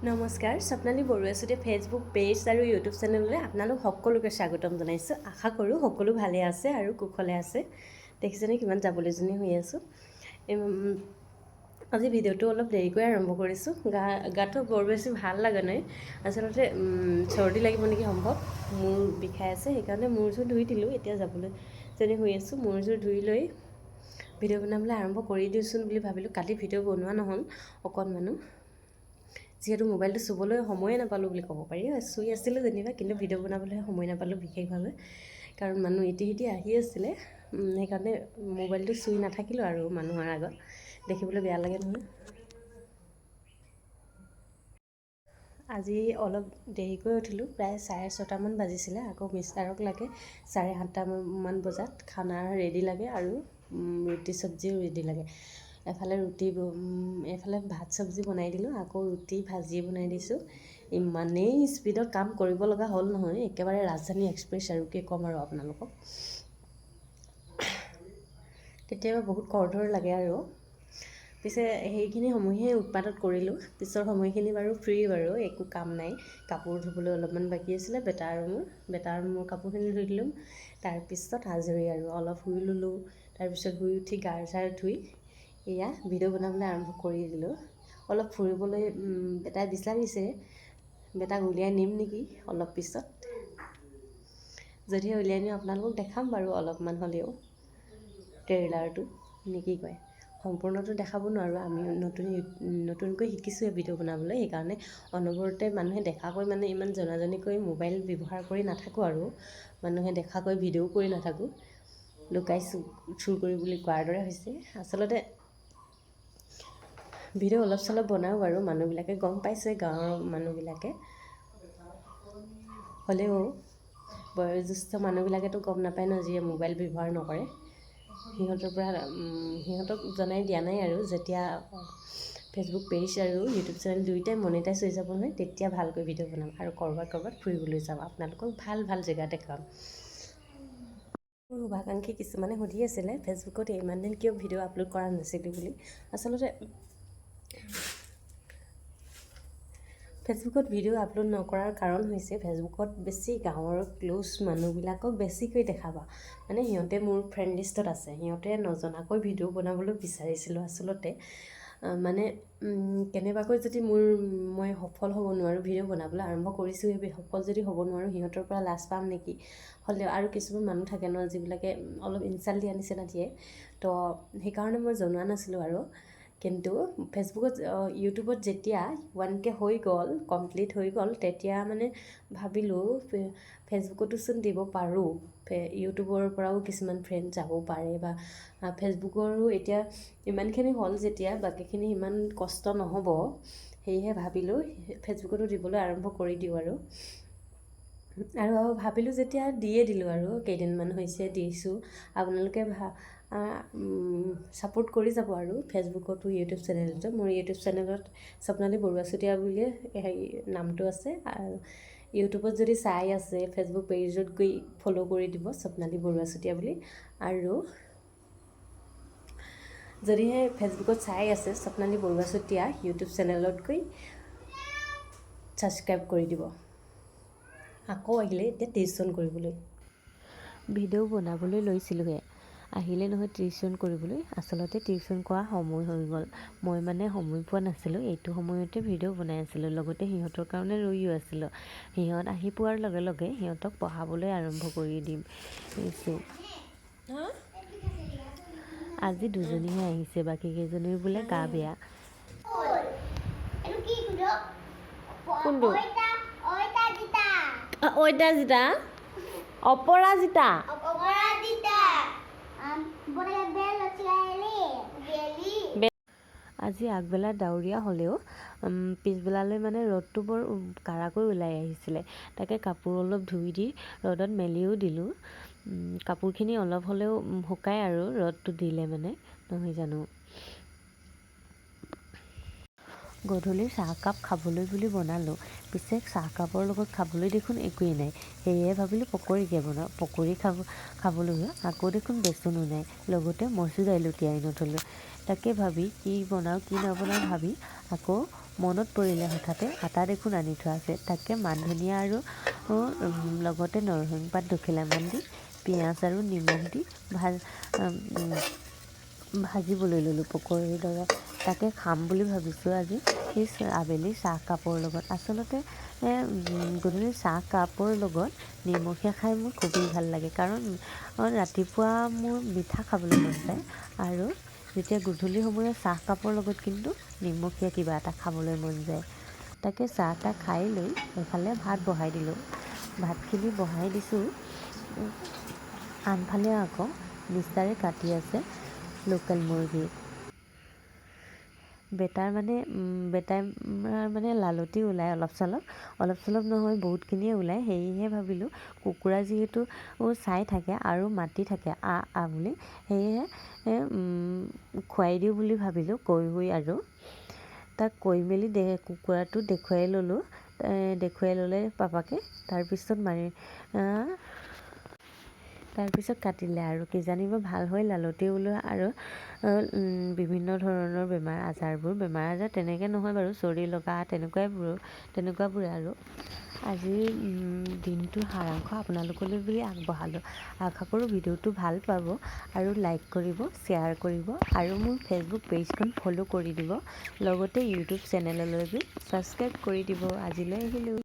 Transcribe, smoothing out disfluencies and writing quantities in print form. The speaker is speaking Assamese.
নমস্কাৰ, স্বপ্নালী বৰুৱা চুতীয়া ফেচবুক পেজ আৰু ইউটিউব চেনেললৈ আপোনালোক সকলোকে স্বাগতম জনাইছোঁ। আশা কৰোঁ সকলো ভালে আছে আৰু কুশলে আছে। দেখিছেনে কিমান যাবলৈজনী হৈ আছোঁ। আজি ভিডিঅ'টো অলপ দেৰিকৈ আৰম্ভ কৰিছোঁ। গাটো বৰ বেছি ভাল লগা নাই। আচলতে চৰ্দি লাগিব নেকি সম্ভৱ। মূৰ বিষাই আছে, সেইকাৰণে মূৰযোৰ ধুই দিলোঁ। এতিয়া যাবলৈজনী হৈ আছোঁ। মূৰযোৰ ধুই লৈ ভিডিঅ' বনাবলৈ আৰম্ভ কৰি দিওঁচোন বুলি ভাবিলোঁ। কালি ভিডিঅ' বনোৱা নহ'ল অকণমানো, যিহেতু মোবাইলটো চুবলৈ সময়ে নাপালোঁ বুলি ক'ব পাৰি। চুই আছিলোঁ যেনিবা, কিন্তু ভিডিঅ' বনাবলৈ সময় নাপালোঁ বিশেষভাৱে, কাৰণ মানুহ ইতি সিতি আহি আছিলে। সেইকাৰণে মোবাইলটো চুই নাথাকিলোঁ আৰু মানুহৰ আগত, দেখিবলৈ বেয়া লাগে নহয়। আজি অলপ দেৰিকৈ উঠিলোঁ, প্ৰায় 6:30মান বাজিছিলে। আকৌ মিষ্টাৰক লাগে 7:30মান বজাত খানা ৰেডি লাগে আৰু ৰুটি চব্জিও ৰেডি লাগে। এফালে ভাত চব্জি বনাই দিলোঁ, আকৌ ৰুটি ভাজি বনাই দিছোঁ। ইমানেই স্পীডত কাম কৰিব লগা হ'ল নহয়, একেবাৰে ৰাজধানী এক্সপ্ৰেছ আৰু কি ক'ম আৰু আপোনালোকক। কেতিয়াবা বহুত খৰধৰ লাগে আৰু। পিছে সেইখিনি সময়হে উৎপাদত কৰিলোঁ। পিছৰ সময়খিনি বাৰু ফ্ৰী, বাৰু একো কাম নাই। কাপোৰ ধুবলৈ অলপমান বাকী আছিলে, বেটা আৰু মোৰ কাপোৰখিনি ধুই দিলোঁ। তাৰপিছত আজৰি আৰু অলপ শুই ল'লোঁ। তাৰপিছত শুই উঠি গা চা ধুই এয়া ভিডিঅ' বনাবলৈ আৰম্ভ কৰি দিলোঁ। অলপ ফুৰিবলৈ বেটাই বিচাৰিছে, বেটাক উলিয়াই নিম নেকি অলপ পিছত। যদিহে উলিয়াই নিওঁ আপোনালোকক দেখাম বাৰু অলপমান হ'লেও ট্ৰেইলাৰটো, নে কি কয়। সম্পূৰ্ণটো দেখাব নোৱাৰোঁ, আমি নতুনকৈ শিকিছোঁহে ভিডিঅ' বনাবলৈ। সেইকাৰণে অনবৰতে মানুহে দেখাকৈ ইমান জনাজনিকৈ মোবাইল ব্যৱহাৰ কৰি নাথাকোঁ আৰু। মানুহে দেখাকৈ ভিডিঅ' কৰি নাথাকোঁ, লুকাই চুৰ কৰি বুলি কোৱাৰ দৰে হৈছে। আচলতে ভিডিঅ' অলপ চলপ বনাওঁ বাৰু, মানুহবিলাকে গম পাইছে, গাঁৱৰ মানুহবিলাকে। হ'লেও বয়োজ্যেষ্ঠ মানুহবিলাকেতো গম নাপায় ন, যিয়ে মোবাইল ব্যৱহাৰ নকৰে। সিহঁতক জনাই দিয়া নাই আৰু। যেতিয়া ফেচবুক পেজ আৰু ইউটিউব চেনেল দুয়োটাই মনিটাইজ হৈ যাব নহয়, তেতিয়া ভালকৈ ভিডিঅ' বনাম আৰু ক'ৰবাত ফুৰিবলৈ যাম, আপোনালোকক ভাল জেগা দেখাম। মোৰ শুভাকাংক্ষী কিছুমানে সুধি আছিলে ফেচবুকত ইমান দিন কিয় ভিডিঅ' আপলোড কৰা নাছিলোঁ বুলি। আচলতে ফেচবুকত ভিডিঅ' আপলোড নকৰাৰ কাৰণ হৈছে, ফেচবুকত বেছি গাঁৱৰ ক্ল'জ মানুহবিলাকক বেছিকৈ দেখাবা। সিহঁতে মোৰ ফ্ৰেণ্ড লিষ্টত আছে, সিহঁতে নজনাকৈ ভিডিঅ' বনাবলৈ বিচাৰিছিলোঁ। আচলতে কেনেবাকৈ যদি মই সফল হ'ব নোৱাৰোঁ, ভিডিঅ' বনাবলৈ আৰম্ভ কৰিছোঁ, সফল যদি হ'ব নোৱাৰোঁ, সিহঁতৰ পৰা লাজ পাম নেকি। হ'লেও আৰু কিছুমান মানুহ থাকে ন, যিবিলাকে অলপ ইনচাল্ট দিয়া নিচিনা দিয়ে, তো সেইকাৰণে মই জনোৱা নাছিলোঁ আৰু। কিন্তু ইউটিউবত যেতিয়া 1K হৈ গ'ল, কমপ্লিট হৈ গ'ল, তেতিয়া ভাবিলোঁ ফেচবুকতো চোন দিব পাৰোঁ। ইউটিউবৰ পৰাও কিছুমান ফ্ৰেণ্ড যাব পাৰে, বা ফেচবুকৰো এতিয়া ইমানখিনি হ'ল যেতিয়া বাকীখিনি ইমান কষ্ট নহ'ব, সেয়েহে ভাবিলোঁ ফেচবুকতো দিবলৈ আৰম্ভ কৰি দিওঁ আৰু ভাবিলোঁ যেতিয়া দিয়ে দিলোঁ আৰু। কেইদিনমান হৈছে দিছোঁ, আপোনালোকে ছাপোৰ্ট কৰি যাব আৰু ফেচবুকতো ইউটিউব চেনেলতো। মোৰ ইউটিউব চেনেলত স্বপ্নালী বৰুৱা চুতীয়া বুলিয়ে নামটো আছে, আৰু ইউটিউবত যদি চাই আছে, ফেচবুক পেজত গৈ ফ'ল' কৰি দিব স্বপ্নালী বৰুৱা চুতীয়া বুলি। আৰু যদিহে ফেচবুকত চাই আছে স্বপ্নালী বৰুৱা চুতীয়া, ইউটিউব চেনেলত গৈ ছাবস্ক্ৰাইব কৰি দিব। আকৌ আহিলে এতিয়া টিউশ্যন কৰিবলৈ। ভিডিঅ' বনাবলৈ লৈছিলোঁহে, আহিলে নহয় টিউশ্যন কৰিবলৈ। আচলতে টিউশ্যন কৰা সময় হৈ গ'ল, মই সময় পোৱা নাছিলোঁ। এইটো সময়তে ভিডিঅ' বনাই আছিলোঁ, লগতে সিহঁতৰ কাৰণে ৰৈও আছিলোঁ। সিহঁত আহি পোৱাৰ লগে লগে সিহঁতক পঢ়াবলৈ আৰম্ভ কৰি দিছোঁ। আজি দুজনীহে আহিছে, বাকীকেইজনীৰ বোলে গা বেয়া। কোনটো? ঐতাজিতা, অপৰাজিতা। আজি আগবেলা ডাৱৰীয়া হ'লেও পিছবেলালৈ ৰ'দটো বৰ কাৰাকৈ ওলাই আহিছিলে। তাকে কাপোৰ অলপ ধুই দি ৰ'দত মেলিও দিলোঁ। কাপোৰখিনি অলপ হ'লেও শুকায় আৰু ৰ'দটো দিলে নহয় জানো। গধূলি চাহকাপ খাবলৈ বুলি বনালোঁ, পিছে চাহকাপৰ লগত খাবলৈ দেখোন একোৱেই নাই। সেয়ে ভাবিলোঁ পকৰীকে বনাওঁ। পকৰী খাবলৈ আকৌ দেখোন বেচনো নাই, লগতে মচুৰ দাইলো তিয়াই নথলোঁ। তাকে ভাবি কি বনাওঁ কি নবনাওঁ ভাবি আকৌ মনত পৰিলে হঠাতে আটা দেখোন আনি থোৱা আছে, তাকে মান ধনিয়া আৰু লগতে নৰসিংহ পাত দুখিলামান দি পিঁয়াজ আৰু নিমখ দি ভাজিবলৈ ল'লোঁ পকৰীৰ দৰে। তাকে খাম বুলি ভাবিছোঁ আজি সেই আবেলি চাহকাপৰ লগত। আচলতে গধূলি চাহকাপৰ লগত নিমখীয়া খাই মোৰ খুবেই ভাল লাগে, কাৰণ ৰাতিপুৱা মোৰ মিঠা খাবলৈ মন যায় আৰু যেতিয়া গধূলি সময়ত চাহকাপৰ লগত কিন্তু নিমখীয়া কিবা এটা খাবলৈ মন যায়। তাকে চাহ তাহ খাই লৈ এফালে ভাত বহাই দিলোঁ। ভাতখিনি বহাই দিছোঁ, আনফালে আকৌ নিষ্ঠাৰে কাটি আছে লোকেল মুৰ্গী। বেটাৰ মানে লালতি ওলায় অলপ চলপ নহয়, বহুতখিনিয়ে ওলায়। সেয়েহে ভাবিলোঁ কুকুৰা যিহেতু চাই থাকে আৰু মাতি থাকে বুলি, সেয়েহে খুৱাই দিওঁ বুলি ভাবিলোঁ কৈ আৰু তাক কৈ মেলি কুকুৰাটো দেখুৱাই ল'লোঁ। দেখুৱাই ল'লে পাপাকে, তাৰপিছত কাটিলে আৰু কিজানিবা ভাল হয় লালতি ওলোৱা আৰু বিভিন্ন ধৰণৰ বেমাৰ আজাৰ তেনেকৈ নহয় বাৰু, চৰ্দি লগা তেনেকুৱাবোৰে আৰু। আজিৰ দিনটোৰ সাৰাংশ আপোনালোকলৈ বুলি আগবঢ়ালোঁ। আশা কৰোঁ ভিডিঅ'টো ভাল পাব আৰু লাইক কৰিব, শ্বেয়াৰ কৰিব আৰু মোৰ ফেচবুক পেজখন ফ'ল' কৰি দিব। লগতে ইউটিউব চেনেললৈ গৈ ছাবস্ক্ৰাইব কৰি দিব। আজিলৈ আহিলোঁ।